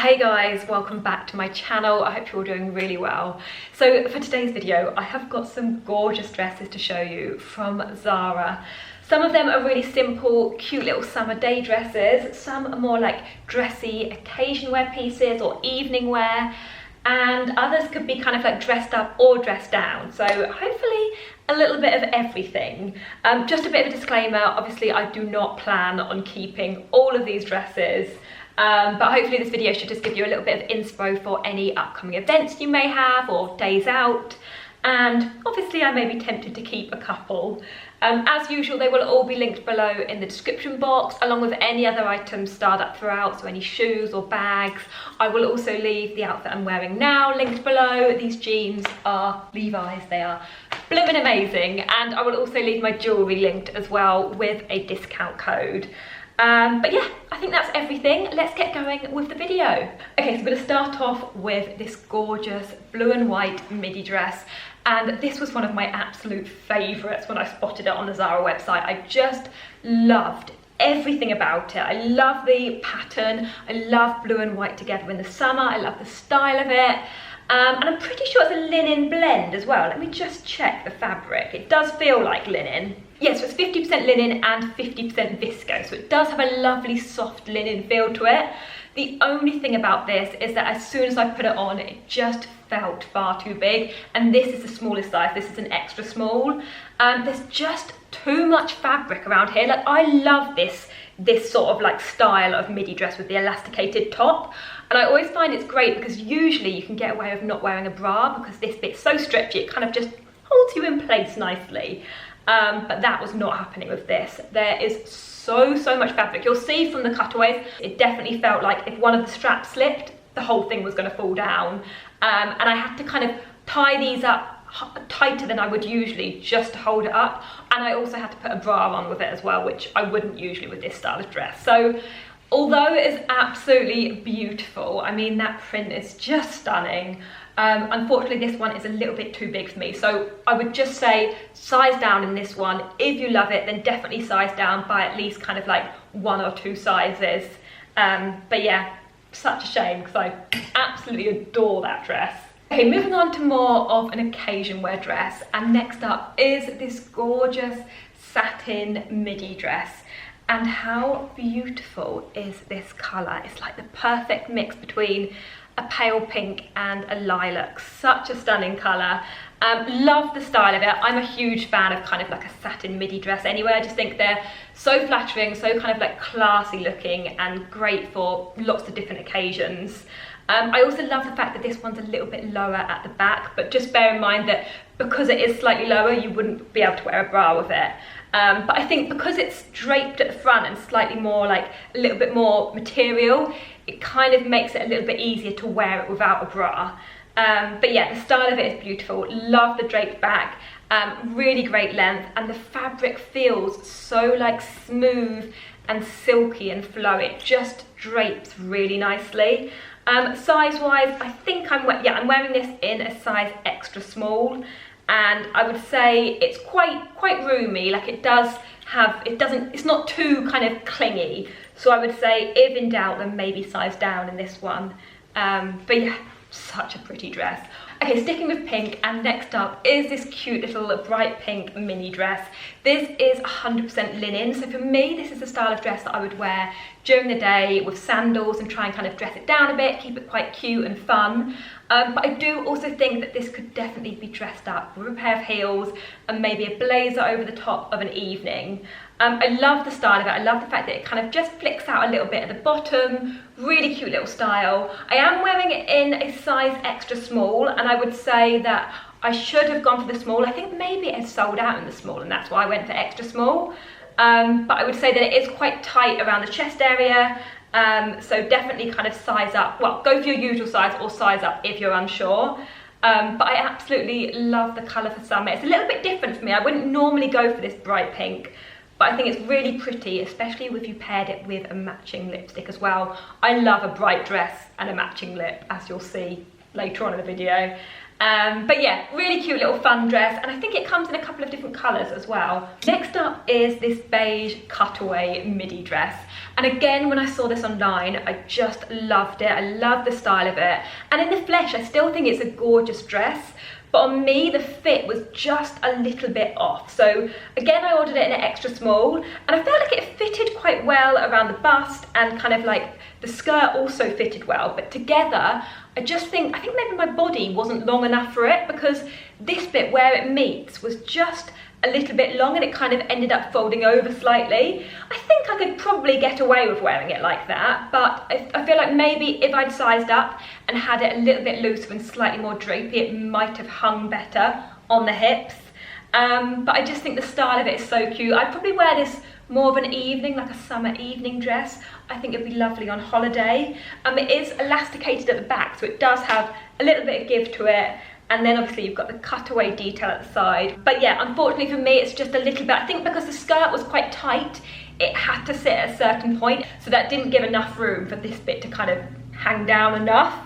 Hey guys, welcome back to my channel. I hope you're all doing really well. So for today's video, I have got some gorgeous dresses to show you from Zara. Some of them are really simple, cute little summer day dresses. Some are more like dressy occasion wear pieces or evening wear. And others could be kind of like dressed up or dressed down. So hopefully a little bit of everything. Just a bit of a disclaimer, obviously I do not plan on keeping all of these dresses. But hopefully this video should just give you a little bit of inspo for any upcoming events you may have or days out. And obviously I may be tempted to keep a couple. As usual, they will all be linked below in the description box, along with any other items styled up throughout, so any shoes or bags. I will also leave the outfit I'm wearing now linked below. These jeans are Levi's, they are blooming amazing. And I will also leave my jewellery linked as well with a discount code. But yeah, I think that's everything. Let's get going with the video. Okay, so I'm going to start off with this gorgeous blue and white midi dress. And this was one of my absolute favourites when I spotted it on the Zara website. I just loved everything about it. I love the pattern. I love blue and white together in the summer. I love the style of it. And I'm pretty sure it's a linen blend as well. Let me just check the fabric. It does feel like linen. Yes, so it's 50% linen and 50% viscose. So it does have a lovely soft linen feel to it. The only thing about this is that as soon as I put it on, it just felt far too big. And this is the smallest size. This is an extra small. There's just too much fabric around here. Like, I love this sort of like style of midi dress with the elasticated top. And I always find it's great because usually you can get away with not wearing a bra because this bit's so stretchy, it kind of just holds you in place nicely. But that was not happening with this. There is so much fabric. You'll see from the cutaways, it definitely felt like if one of the straps slipped, the whole thing was going to fall down. And I had to kind of tie these up tighter than I would usually just to hold it up. And I also had to put a bra on with it as well, which I wouldn't usually with this style of dress. So although it is absolutely beautiful, I mean, that print is just stunning. Unfortunately, this one is a little bit too big for me. So I would just say size down in this one. If you love it, then definitely size down by at least kind of like 1 or 2 sizes. But yeah, such a shame because I absolutely adore that dress. Okay, moving on to more of an occasion wear dress. And next up is this gorgeous satin midi dress. And how beautiful is this colour? It's like the perfect mix between a pale pink and a lilac. Such a stunning colour. Love the style of it. I'm a huge fan of kind of like a satin midi dress anyway. I just think they're so flattering, so kind of like classy looking and great for lots of different occasions. I also love the fact that this one's a little bit lower at the back, but just bear in mind that because it is slightly lower, you wouldn't be able to wear a bra with it. But I think because it's draped at the front and slightly more like a little bit more material, it kind of makes it a little bit easier to wear it without a bra. But yeah, the style of it is beautiful. Love the draped back, really great length, and the fabric feels so like smooth and silky and flowy. It just drapes really nicely. Size wise, I think I'm wearing this in a size extra small. And I would say it's quite roomy. Like it's not too kind of clingy. So I would say if in doubt, then maybe size down in this one. But yeah, such a pretty dress. Okay, sticking with pink, and next up is this cute little bright pink mini dress. This is 100% linen, so for me, this is the style of dress that I would wear during the day with sandals and try and kind of dress it down a bit, keep it quite cute and fun. But I do also think that this could definitely be dressed up with a pair of heels and maybe a blazer over the top of an evening. I love the style of it. I love the fact that it kind of just flicks out a little bit at the bottom. Really cute little style. I am wearing it in a size extra small, and I would say that I should have gone for the small. I think maybe it sold out in the small, and that's why I went for extra small. But I would say that it is quite tight around the chest area. So definitely kind of size up. Well, go for your usual size or size up if you're unsure. But I absolutely love the colour for summer. It's a little bit different for me. I wouldn't normally go for this bright pink, but I think it's really pretty, especially if you paired it with a matching lipstick as well. I love a bright dress and a matching lip, as you'll see later on in the video. But yeah, really cute little fun dress, and I think it comes in a couple of different colours as well. Next up is this beige cutaway midi dress. And again, when I saw this online, I just loved it. I love the style of it. And in the flesh, I still think it's a gorgeous dress. But on me, the fit was just a little bit off. So again, I ordered it in an extra small, and I felt like it fitted quite well around the bust, and kind of like the skirt also fitted well. But together, I think maybe my body wasn't long enough for it, because this bit where it meets was just a little bit long, and it kind of ended up folding over slightly. I think I could probably get away with wearing it like that, but I feel like maybe if I'd sized up and had it a little bit looser and slightly more drapey, it might have hung better on the hips. But I just think the style of it is so cute. I'd probably wear this more of an evening, like a summer evening dress. I think it'd be lovely on holiday. It is elasticated at the back, so it does have a little bit of give to it. And then obviously you've got the cutaway detail at the side. But yeah, unfortunately for me, it's just a little bit, I think because the skirt was quite tight, it had to sit at a certain point. So that didn't give enough room for this bit to kind of hang down enough.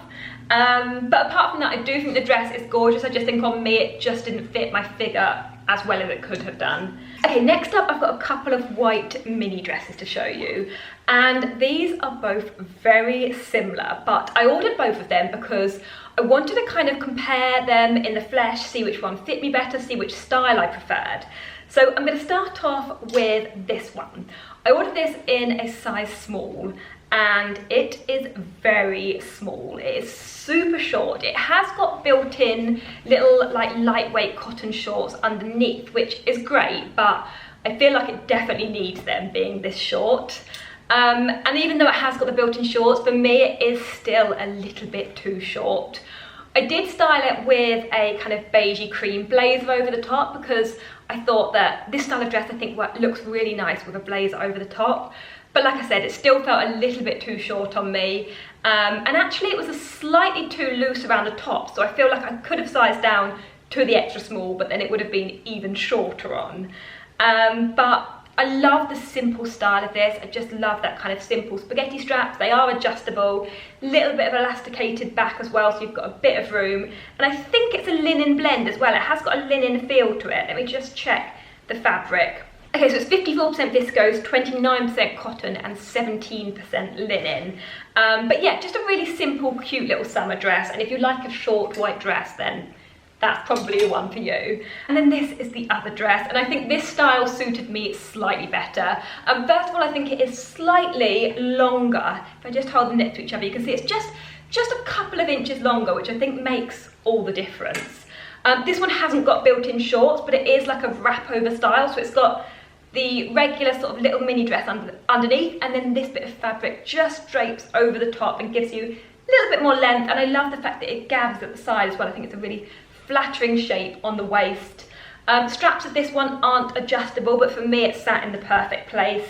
But apart from that, I do think the dress is gorgeous. I just think on me, it just didn't fit my figure as well as it could have done. Okay, next up, I've got a couple of white mini dresses to show you. And these are both very similar, but I ordered both of them because I wanted to kind of compare them in the flesh, see which one fit me better, see which style I preferred. So I'm going to start off with this one. I ordered this in a size small, and it is very small. It is super short. It has got built-in little like lightweight cotton shorts underneath, which is great, but I feel like it definitely needs them being this short. And even though it has got the built-in shorts, for me it is still a little bit too short. I did style it with a kind of beigey cream blazer over the top, because I thought that this style of dress I think looks really nice with a blazer over the top. But like I said, it still felt a little bit too short on me. And actually it was a slightly too loose around the top, so I feel like I could have sized down to the extra small, but then it would have been even shorter on. But I love the simple style of this. I just love that kind of simple spaghetti straps. They are adjustable, little bit of elasticated back as well, so you've got a bit of room. And I think it's a linen blend as well. It has got a linen feel to it. Let me just check the fabric. Okay, so it's 54% viscose, 29% cotton, and 17% linen. But yeah, just a really simple, cute little summer dress. And if you like a short white dress, then that's probably the one for you. And then this is the other dress, and I think this style suited me slightly better. First of all, I think it is slightly longer. If I just hold them next to each other, you can see it's just a couple of inches longer, which I think makes all the difference. This one hasn't got built-in shorts, but it is like a wrap over style, so it's got the regular sort of little mini dress underneath, and then this bit of fabric just drapes over the top and gives you a little bit more length. And I love the fact that it gathers at the side as well. I think it's a really flattering shape on the waist. Straps of this one aren't adjustable, but for me it sat in the perfect place.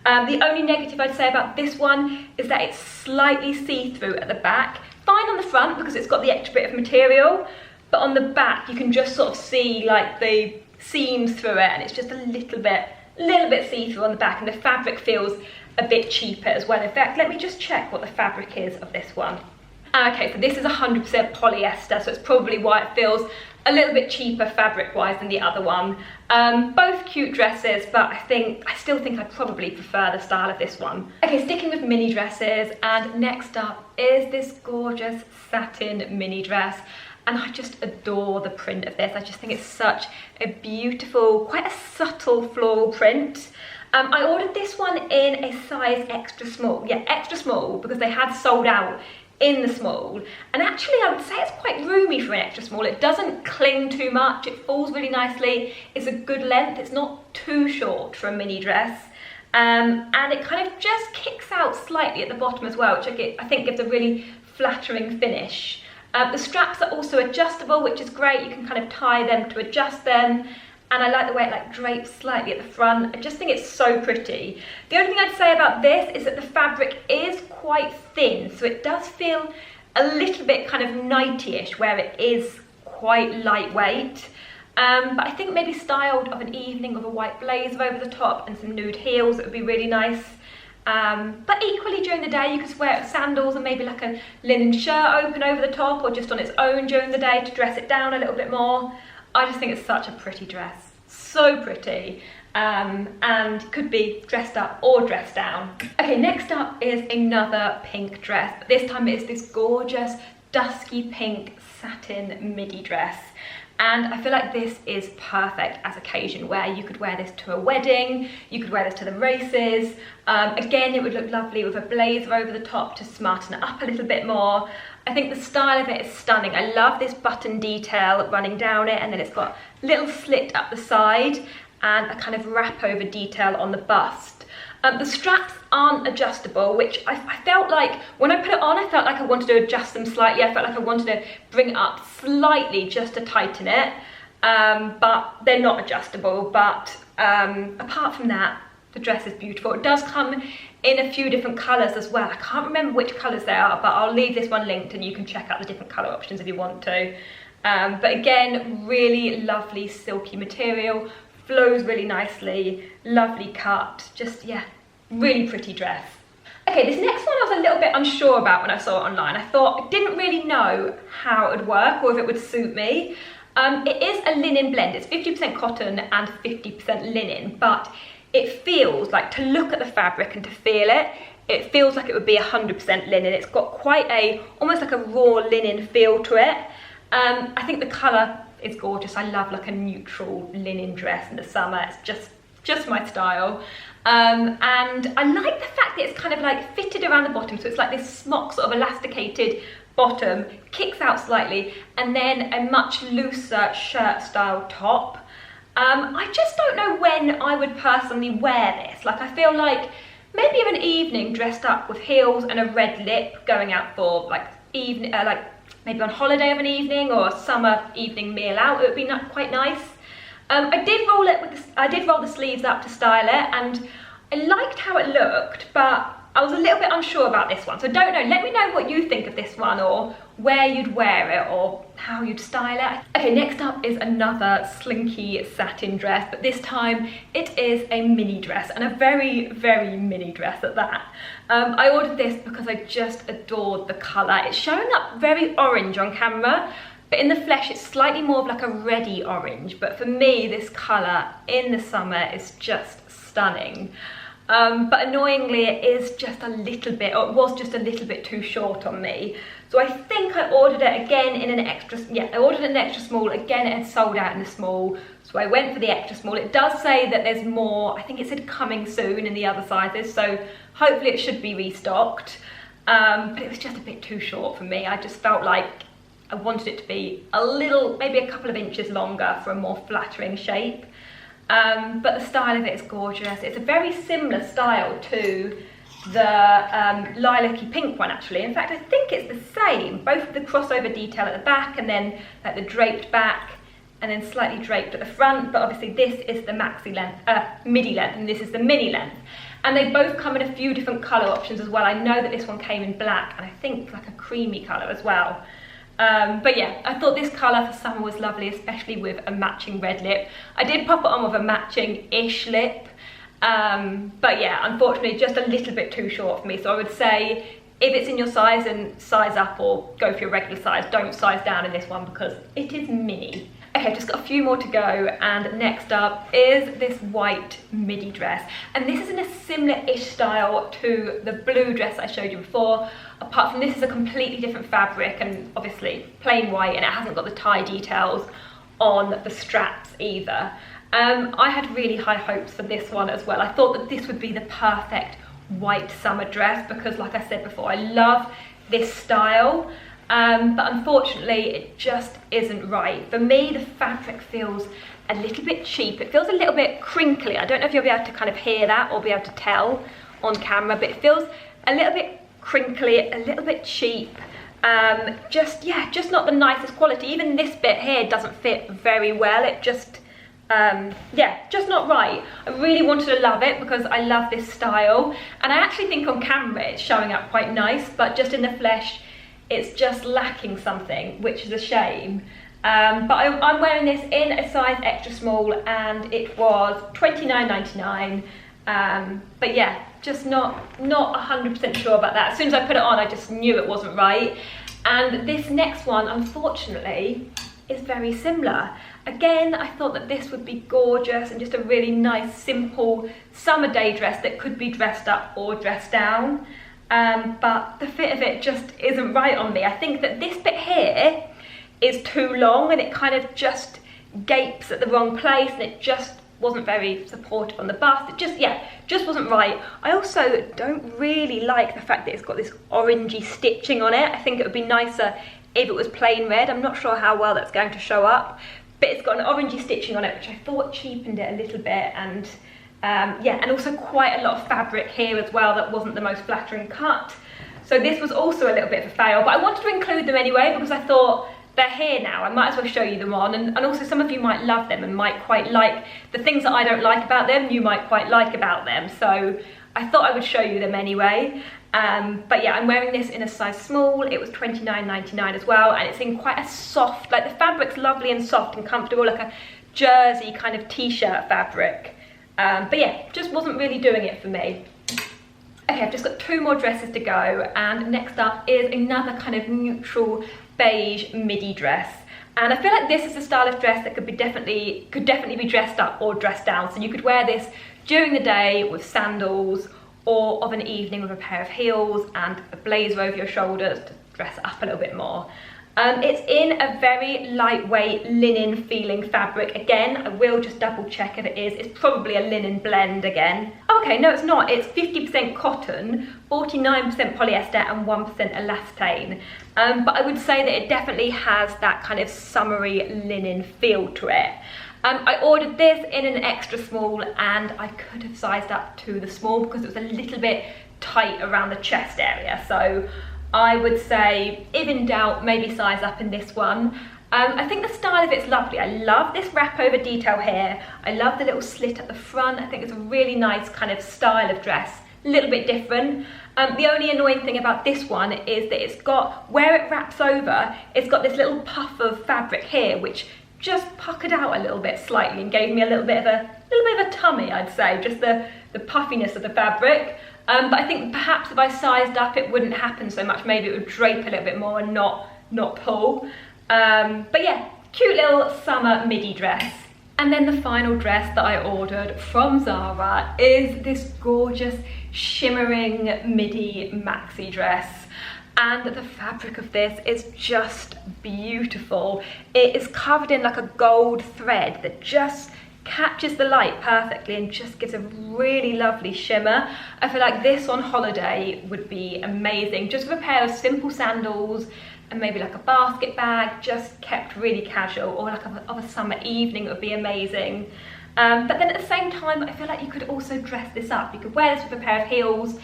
The only negative I'd say about this one is that it's slightly see-through at the back. Fine on the front because it's got the extra bit of material, but on the back you can just sort of see like the seams through it, and it's just a little bit see-through on the back, and the fabric feels a bit cheaper as well. In fact, let me just check what the fabric is of this one. Okay, so this is 100% polyester, so it's probably why it feels a little bit cheaper fabric-wise than the other one. Both cute dresses, but I still think I probably prefer the style of this one. Okay, sticking with mini dresses, and next up is this gorgeous satin mini dress. And I just adore the print of this. I just think it's such a beautiful, quite a subtle floral print. I ordered this one in a size extra small. Yeah, extra small, because they had sold out in the small. And actually I would say it's quite roomy for an extra small. It doesn't cling too much, it falls really nicely, it's a good length, it's not too short for a mini dress. And it kind of just kicks out slightly at the bottom as well, which I think gives a really flattering finish. The straps are also adjustable, which is great. You can kind of tie them to adjust them. And I like the way it like drapes slightly at the front. I just think it's so pretty. The only thing I'd say about this is that the fabric is quite thin, so it does feel a little bit kind of nighty-ish, where it is quite lightweight. But I think maybe styled of an evening with a white blazer over the top and some nude heels, it would be really nice. But equally during the day, you could wear it with sandals and maybe like a linen shirt open over the top, or just on its own during the day to dress it down a little bit more. I just think it's such a pretty dress, so pretty, and could be dressed up or dressed down. Okay, next up is another pink dress, but this time it is this gorgeous dusky pink satin midi dress. And I feel like this is perfect as occasion wear. You could wear this to a wedding, you could wear this to the races. Again, it would look lovely with a blazer over the top to smarten it up a little bit more. I think the style of it is stunning. I love this button detail running down it, and then it's got a little slit up the side and a kind of wrap over detail on the bust. The straps aren't adjustable, which I felt like, when I put it on, I felt like I wanted to adjust them slightly. I felt like I wanted to bring it up slightly just to tighten it, but they're not adjustable. But apart from that, the dress is beautiful. It does come in a few different colours as well. I can't remember which colours they are, but I'll leave this one linked and you can check out the different colour options if you want to. But again, really lovely silky material. Flows really nicely, lovely cut, just, yeah, really pretty dress. Okay, this next one I was a little bit unsure about when I saw it online. I thought, I didn't really know how it would work or if it would suit me. It is a linen blend. It's 50% cotton and 50% linen, but it feels like, to look at the fabric and to feel it, it feels like it would be 100% linen. It's got quite a, almost like a raw linen feel to it. I think the colour is gorgeous. I love like a neutral linen dress in the summer. It's just my style. And I like the fact that it's kind of like fitted around the bottom, so it's like this smock sort of elasticated bottom, kicks out slightly, and then a much looser shirt style top. I just don't know when I would personally wear this. Like, I feel like maybe of an evening dressed up with heels and a red lip, going out for like evening, like maybe on holiday of an evening or a summer evening meal out. It would be quite nice. I did roll the sleeves up to style it, and I liked how it looked, but I was a little bit unsure about this one. So don't know, let me know what you think of this one, or where you'd wear it, or how you'd style it. Okay, next up is another slinky satin dress, but this time it is a mini dress, and a very, very mini dress at that. I ordered this because I just adored the colour. It's showing up very orange on camera, but in the flesh it's slightly more of like a reddy orange. But for me, this colour in the summer is just stunning. But annoyingly, it is just a little bit, or it was just a little bit too short on me. So I think I ordered it again in an extra, I ordered it in an extra small. Again, it had sold out in the small, so I went for the extra small. It does say that there's more, I think it said coming soon in the other sizes, so hopefully it should be restocked. But it was just a bit too short for me. I just felt like I wanted it to be a little, maybe a couple of inches longer for a more flattering shape. But the style of it is gorgeous. It's a very similar style to the lilac-y pink one, actually. In fact, I think it's the same. Both the crossover detail at the back, and then like the draped back, and then slightly draped at the front. But obviously this is the maxi length, midi length, and this is the mini length. And they both come in a few different colour options as well. I know that this one came in black, and I think like a creamy colour as well. But yeah, I thought this colour for summer was lovely, especially with a matching red lip. I did pop it on with a matching-ish lip, but yeah, unfortunately just a little bit too short for me. So I would say, if it's in your size, then size up or go for your regular size. Don't size down in this one because it is mini. Okay, just got a few more to go, and next up is this white midi dress. And this is in a similar-ish style to the blue dress I showed you before. Apart from this is a completely different fabric, and obviously plain white, and it hasn't got the tie details on the straps either. I had really high hopes for this one as well. I thought that this would be the perfect white summer dress because, like I said before, I love this style. But unfortunately it just isn't right. For me, the fabric feels a little bit cheap. It feels a little bit crinkly. I don't know if you'll be able to kind of hear that or be able to tell on camera, but it feels a little bit crinkly, a little bit cheap. Just not the nicest quality. Even this bit here doesn't fit very well. It just, just not right. I really wanted to love it because I love this style. And I actually think on camera it's showing up quite nice, but just in the flesh, it's just lacking something, which is a shame. But I'm wearing this in a size extra small, and it was $29.99. But yeah, just not 100% sure about that. As soon as I put it on, I just knew it wasn't right. And this next one, unfortunately, is very similar. Again, I thought that this would be gorgeous and just a really nice, simple summer day dress that could be dressed up or dressed down. But the fit of it just isn't right on me. I think that this bit here is too long and it kind of just gapes at the wrong place, and it just wasn't very supportive on the bust. It just wasn't right. I also don't really like the fact that it's got this orangey stitching on it. I think it would be nicer if it was plain red. I'm not sure how well that's going to show up, but it's got an orangey stitching on it, which I thought cheapened it a little bit. And yeah, and also quite a lot of fabric here as well that wasn't the most flattering cut. So this was also a little bit of a fail, but I wanted to include them anyway because I thought they're here now, I might as well show you them on, and also some of you might love them and might quite like the things that I don't like about them, you might quite like about them, so I thought I would show you them anyway. But yeah, I'm wearing this in a size small. It was $29.99 as well, and it's in quite a soft, like the fabric's lovely and soft and comfortable, like a jersey kind of t-shirt fabric. But yeah, just wasn't really doing it for me. Okay, I've just got 2 more dresses to go, and next up is another kind of neutral beige midi dress. And I feel like this is a style of dress that could definitely be dressed up or dressed down. So you could wear this during the day with sandals, or of an evening with a pair of heels and a blazer over your shoulders to dress it up a little bit more. It's in a very lightweight linen feeling fabric. Again, I will just double check if it is. It's probably a linen blend again. Okay, no it's not. It's 50% cotton, 49% polyester and 1% elastane. But I would say that it definitely has that kind of summery linen feel to it. I ordered this in an extra small, and I could have sized up to the small because it was a little bit tight around the chest area. So I would say, if in doubt, maybe size up in this one. I think the style of it's lovely. I love this wrap over detail here. I love the little slit at the front. I think it's a really nice kind of style of dress, a little bit different. The only annoying thing about this one is that it's got, where it wraps over, it's got this little puff of fabric here, which just puckered out a little bit slightly and gave me a little bit of a tummy, I'd say, just the puffiness of the fabric. But I think perhaps if I sized up it wouldn't happen so much. Maybe it would drape a little bit more and not pull. But yeah, cute little summer midi dress. And then the final dress that I ordered from Zara is this gorgeous shimmering midi maxi dress. And the fabric of this is just beautiful. It is covered in like a gold thread that just catches the light perfectly and just gives a really lovely shimmer. I feel like this on holiday would be amazing, just with a pair of simple sandals and maybe like a basket bag, just kept really casual, or like of a summer evening, it would be amazing. But then at the same time, I feel like you could also dress this up. You could wear this with a pair of heels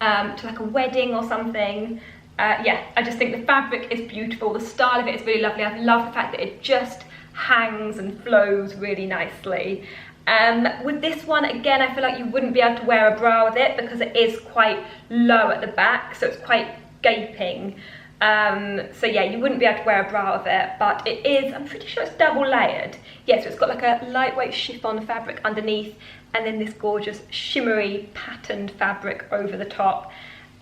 to like a wedding or something. Yeah, I just think the fabric is beautiful, the style of it is really lovely. I love the fact that it just hangs and flows really nicely. With this one, again, I feel like you wouldn't be able to wear a bra with it because it is quite low at the back, so it's quite gaping. So yeah, you wouldn't be able to wear a bra with it, but it is, I'm pretty sure it's double layered. Yeah, so it's got like a lightweight chiffon fabric underneath, and then this gorgeous shimmery patterned fabric over the top.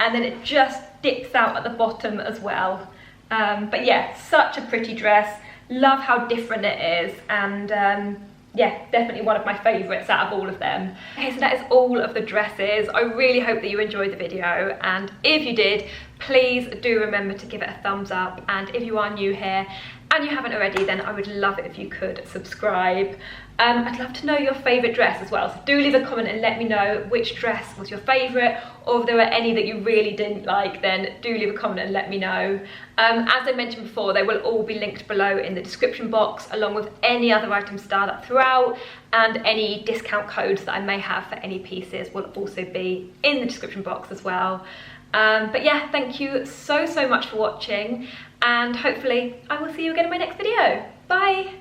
And then it just dips out at the bottom as well. But yeah, such a pretty dress. Love how different it is, and yeah, definitely one of my favourites out of all of them. Okay, so that is all of the dresses. I really hope that you enjoyed the video, and if you did, please do remember to give it a thumbs up, and if you are new here and you haven't already, then I would love it if you could subscribe. I'd love to know your favourite dress as well, so do leave a comment and let me know which dress was your favourite, or if there were any that you really didn't like, then do leave a comment and let me know. As I mentioned before, they will all be linked below in the description box, along with any other items styled up throughout, and any discount codes that I may have for any pieces will also be in the description box as well. But yeah, thank you so much for watching, and hopefully I will see you again in my next video. Bye!